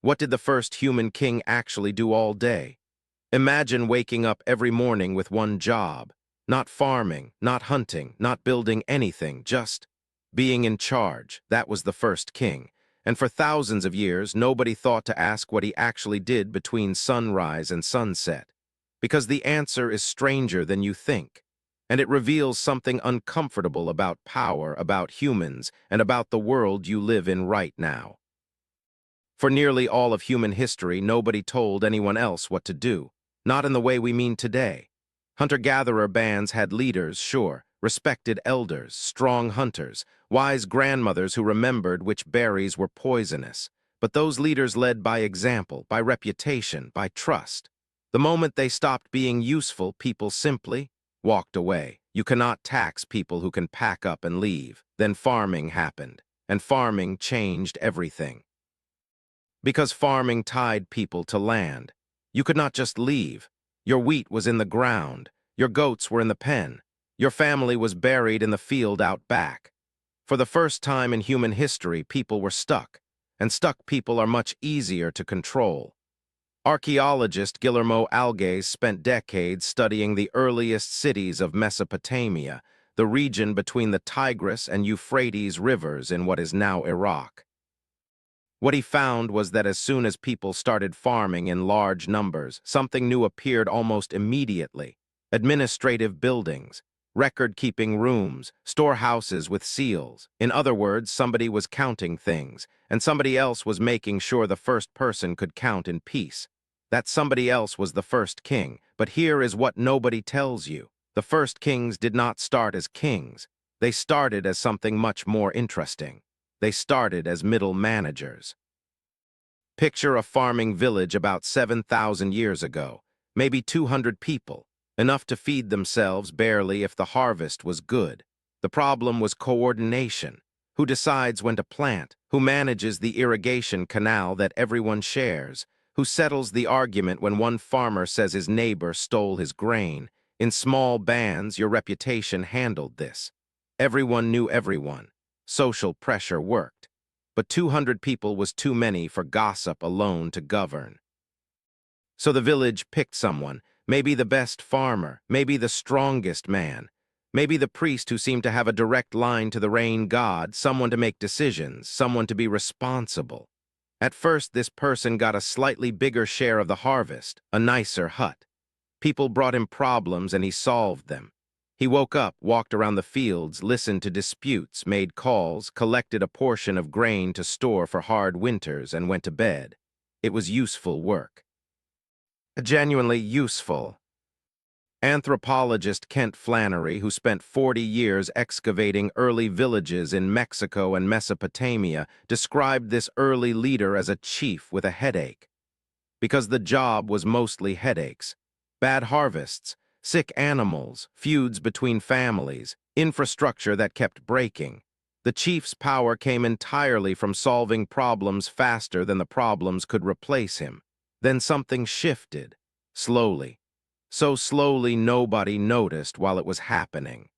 What did the first human king actually do all day? Imagine waking up every morning with one job. Not farming, not hunting, not building anything, just being in charge. That was the first king. And for thousands of years, nobody thought to ask what he actually did between sunrise and sunset. Because the answer is stranger than you think. And it reveals something uncomfortable about power, about humans, and about the world you live in right now. For nearly all of human history, nobody told anyone else what to do. Not in the way we mean today. Hunter-gatherer bands had leaders, sure, respected elders, strong hunters, wise grandmothers who remembered which berries were poisonous. But those leaders led by example, by reputation, by trust. The moment they stopped being useful, people simply walked away. You cannot tax people who can pack up and leave. Then farming happened, and farming changed everything. Because farming tied people to land. You could not just leave. Your wheat was in the ground. Your goats were in the pen. Your family was buried in the field out back. For the first time in human history, people were stuck. And stuck people are much easier to control. Archaeologist Guillermo Algaze spent decades studying the earliest cities of Mesopotamia, the region between the Tigris and Euphrates rivers in what is now Iraq. What he found was that as soon as people started farming in large numbers, something new appeared almost immediately. Administrative buildings, record-keeping rooms, storehouses with seals. In other words, somebody was counting things, and somebody else was making sure the first person could count in peace. That somebody else was the first king. But here is what nobody tells you. The first kings did not start as kings. They started as something much more interesting. They started as middle managers. Picture a farming village about 7,000 years ago, maybe 200 people, enough to feed themselves barely if the harvest was good. The problem was coordination. Who decides when to plant? Who manages the irrigation canal that everyone shares? Who settles the argument when one farmer says his neighbor stole his grain? In small bands, your reputation handled this. Everyone knew everyone. Social pressure worked. But 200 people was too many for gossip alone to govern. So the village picked someone, maybe the best farmer, maybe the strongest man, maybe the priest who seemed to have a direct line to the rain god, someone to make decisions, someone to be responsible. At first, this person got a slightly bigger share of the harvest, a nicer hut. People brought him problems and he solved them. He woke up, walked around the fields, listened to disputes, made calls, collected a portion of grain to store for hard winters, and went to bed. It was useful work. Genuinely useful. Anthropologist Kent Flannery, who spent 40 years excavating early villages in Mexico and Mesopotamia, described this early leader as a chief with a headache. Because the job was mostly headaches. Bad harvests, sick animals, feuds between families, infrastructure that kept breaking. The chief's power came entirely from solving problems faster than the problems could replace him. Then something shifted, slowly. So slowly nobody noticed while it was happening.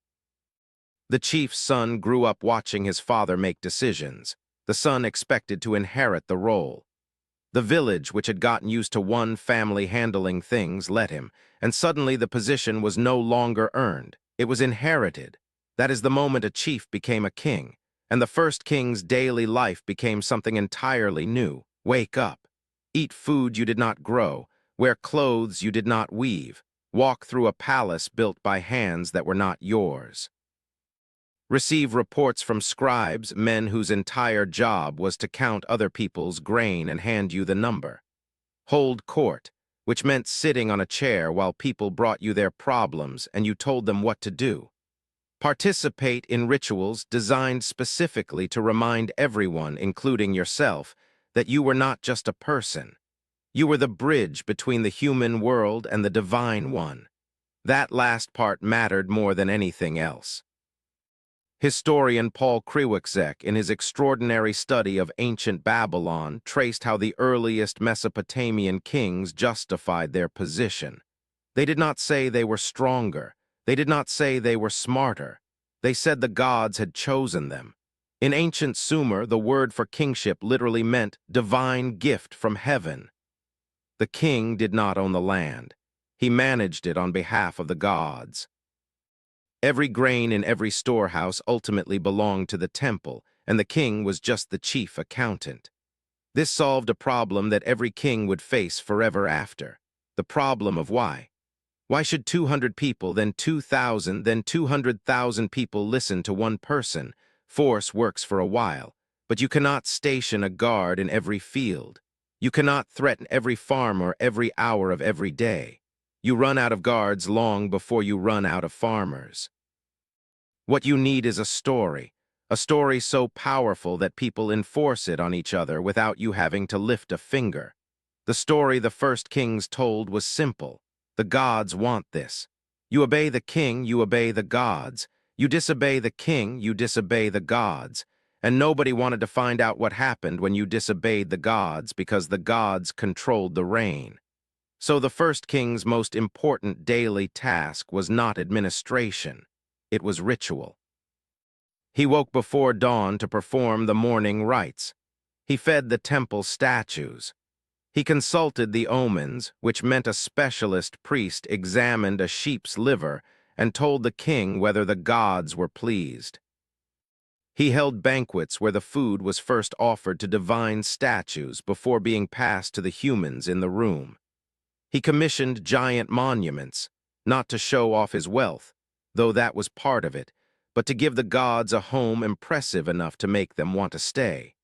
The chief's son grew up watching his father make decisions. The son expected to inherit the role. The village, which had gotten used to one family handling things, let him, and suddenly the position was no longer earned. It was inherited. That is the moment a chief became a king, and the first king's daily life became something entirely new. Wake up. Eat food you did not grow. Wear clothes you did not weave. Walk through a palace built by hands that were not yours. Receive reports from scribes, men whose entire job was to count other people's grain and hand you the number. Hold court, which meant sitting on a chair while people brought you their problems and you told them what to do. Participate in rituals designed specifically to remind everyone, including yourself, that you were not just a person. You were the bridge between the human world and the divine one. That last part mattered more than anything else. Historian Paul Kriwiczek, in his extraordinary study of ancient Babylon, traced how the earliest Mesopotamian kings justified their position. They did not say they were stronger. They did not say they were smarter. They said the gods had chosen them. In ancient Sumer, the word for kingship literally meant divine gift from heaven. The king did not own the land. He managed it on behalf of the gods. Every grain in every storehouse ultimately belonged to the temple, and the king was just the chief accountant. This solved a problem that every king would face forever after. The problem of why. Why should 200 people, then 2,000, then 200,000 people listen to one person? Force works for a while, but you cannot station a guard in every field. You cannot threaten every farmer every hour of every day. You run out of guards long before you run out of farmers. What you need is a story so powerful that people enforce it on each other without you having to lift a finger. The story the first kings told was simple. The gods want this. You obey the king, you obey the gods. You disobey the king, you disobey the gods. And nobody wanted to find out what happened when you disobeyed the gods because the gods controlled the rain. So the first king's most important daily task was not administration. It was ritual. He woke before dawn to perform the morning rites. He fed the temple statues. He consulted the omens, which meant a specialist priest examined a sheep's liver and told the king whether the gods were pleased. He held banquets where the food was first offered to divine statues before being passed to the humans in the room. He commissioned giant monuments, not to show off his wealth, though that was part of it, but to give the gods a home impressive enough to make them want to stay.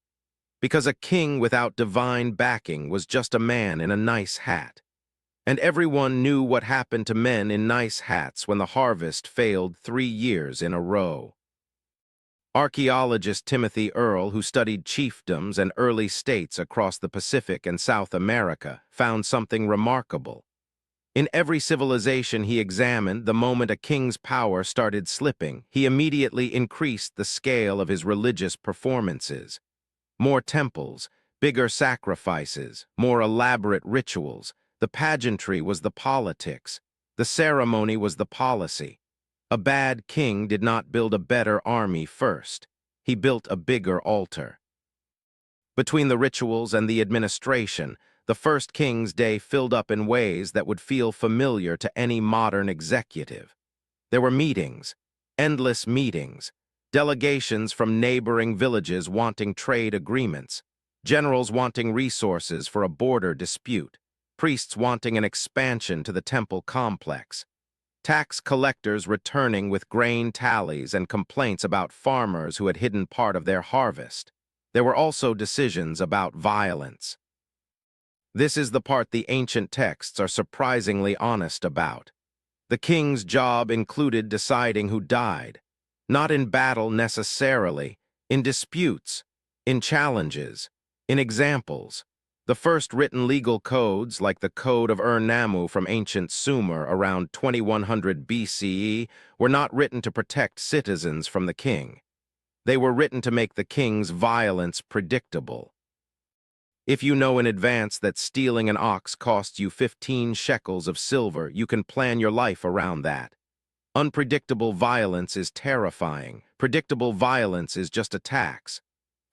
Because a king without divine backing was just a man in a nice hat. And everyone knew what happened to men in nice hats when the harvest failed 3 years in a row. Archaeologist Timothy Earl, who studied chiefdoms and early states across the Pacific and South America, found something remarkable. In every civilization he examined, the moment a king's power started slipping, he immediately increased the scale of his religious performances. More temples, bigger sacrifices, more elaborate rituals. The pageantry was the politics. The ceremony was the policy. A bad king did not build a better army first. He built a bigger altar. Between the rituals and the administration, the first king's day filled up in ways that would feel familiar to any modern executive. There were meetings, endless meetings, delegations from neighboring villages wanting trade agreements, generals wanting resources for a border dispute, priests wanting an expansion to the temple complex, tax collectors returning with grain tallies and complaints about farmers who had hidden part of their harvest. There were also decisions about violence. This is the part the ancient texts are surprisingly honest about. The king's job included deciding who died, not in battle necessarily, in disputes, in challenges, in examples. The first written legal codes, like the Code of Ur-nammu from ancient Sumer around 2100 BCE, were not written to protect citizens from the king. They were written to make the king's violence predictable. If you know in advance that stealing an ox costs you 15 shekels of silver, you can plan your life around that. Unpredictable violence is terrifying. Predictable violence is just a tax.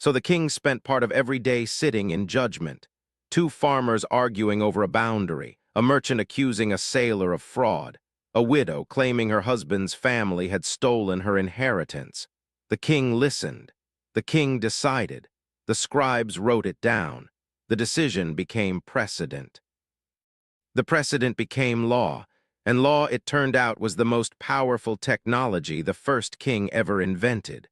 So the king spent part of every day sitting in judgment. 2 farmers arguing over a boundary, a merchant accusing a sailor of fraud, a widow claiming her husband's family had stolen her inheritance. The king listened. The king decided. The scribes wrote it down. The decision became precedent. The precedent became law, and law, it turned out, was the most powerful technology the first king ever invented.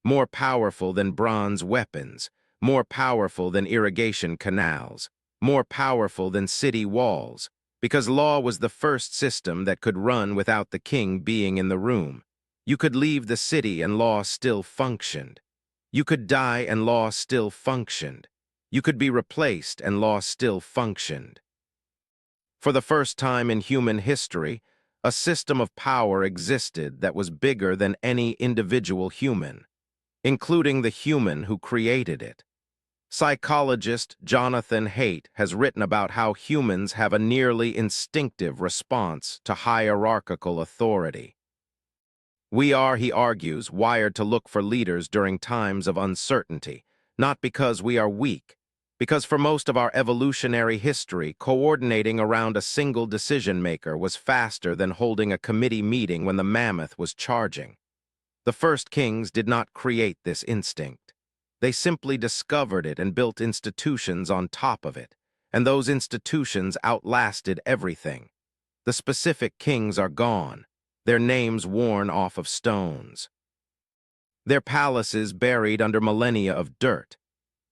More powerful than bronze weapons, more powerful than irrigation canals, more powerful than city walls, because law was the first system that could run without the king being in the room. You could leave the city and law still functioned. You could die and law still functioned. You could be replaced and law still functioned. For the first time in human history, a system of power existed that was bigger than any individual human, including the human who created it. Psychologist Jonathan Haidt has written about how humans have a nearly instinctive response to hierarchical authority. We are, he argues, wired to look for leaders during times of uncertainty, not because we are weak, because for most of our evolutionary history, coordinating around a single decision-maker was faster than holding a committee meeting when the mammoth was charging. The first kings did not create this instinct. They simply discovered it and built institutions on top of it, and those institutions outlasted everything. The specific kings are gone, their names worn off of stones. Their palaces buried under millennia of dirt.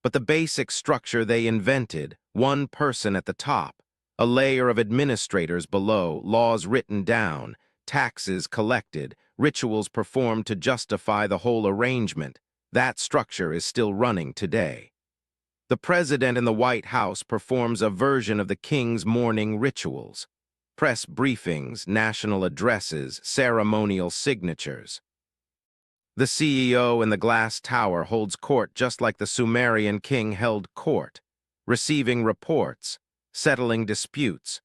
But the basic structure they invented, one person at the top, a layer of administrators below, laws written down, taxes collected, rituals performed to justify the whole arrangement, that structure is still running today. The president in the White House performs a version of the king's morning rituals. Press briefings, national addresses, ceremonial signatures. The CEO in the glass tower holds court just like the Sumerian king held court, receiving reports, settling disputes,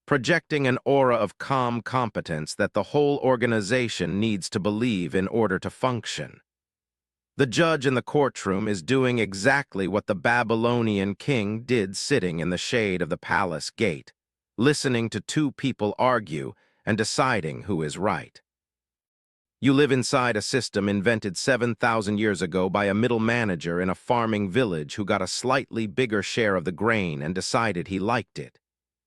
projecting an aura of calm competence that the whole organization needs to believe in order to function. The judge in the courtroom is doing exactly what the Babylonian king did sitting in the shade of the palace gate, listening to two people argue and deciding who is right. You live inside a system invented 7,000 years ago by a middle manager in a farming village who got a slightly bigger share of the grain and decided he liked it.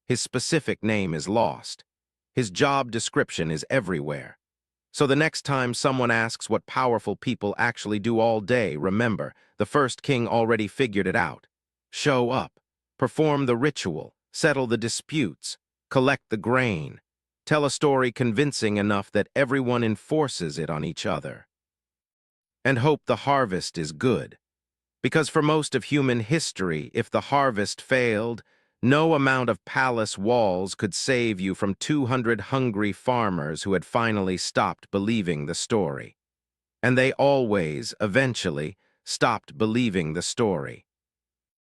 His specific name is lost. His job description is everywhere. So the next time someone asks what powerful people actually do all day, remember, the first king already figured it out. Show up, perform the ritual, settle the disputes, collect the grain, tell a story convincing enough that everyone enforces it on each other. And hope the harvest is good. Because for most of human history, if the harvest failed, no amount of palace walls could save you from 200 hungry farmers who had finally stopped believing the story. And they always, eventually, stopped believing the story.